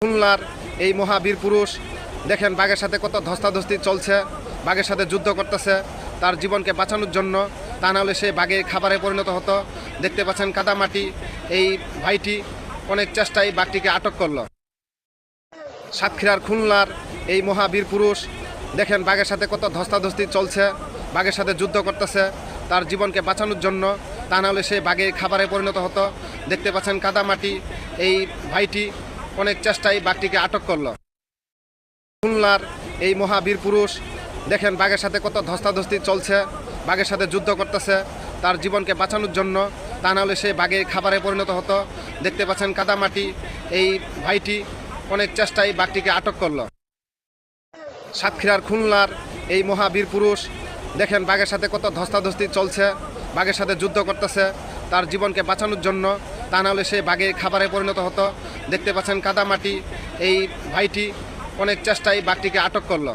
খুলনার এই মহাবীর পুরুষ দেখেন বাঘের সাথে কত ধস্তাধস্তি চলছে, বাঘের সাথে যুদ্ধ করতেছে তার জীবনকে বাঁচানোর জন্য, তা নাহলে সে বাঘের খাবারে পরিণত হতো। দেখতে পাচ্ছেন কাদামাটি, এই ভাইটি অনেক চেষ্টায় বাঘটিকে আটক করলো। সাতক্ষীরার খুলনার এই মহাবীর পুরুষ দেখেন বাঘের সাথে কত ধস্তাধস্তি চলছে, বাঘের সাথে যুদ্ধ করতেছে তার জীবনকে বাঁচানোর জন্য, তা নাহলে সে বাঘের খাবারে পরিণত হতো। দেখতে পাচ্ছেন কাদামাটি, এই ভাইটি অনেক চেষ্টায় বাঘটিকে আটক করলো। খুলনার এই মহাবীর পুরুষ দেখেন বাঘের সাথে কত ধস্তাধস্তি চলছে, বাঘের সাথে যুদ্ধ করতেছে তার জীবনকে বাঁচানোর জন্য, তা নাহলে সে বাঘের খাবারে পরিণত হতো। দেখতে পাচ্ছেন কাদামাটি, এই ভাইটি অনেক চেষ্টায় বাঘটিকে আটক করলো। সাতক্ষীরার খুলনার এই মহাবীর পুরুষ দেখেন বাঘের সাথে কত ধস্তাধস্তি চলছে, বাঘের সাথে যুদ্ধ করতেছে তার জীবনকে বাঁচানোর জন্য, তা নাহলে সে বাঘের খাবারে পরিণত হতো। দেখতে পাচ্ছেন কাদামাটি, এই ভাইটি অনেক চেষ্টায় বাঘটিকে আটক করলো।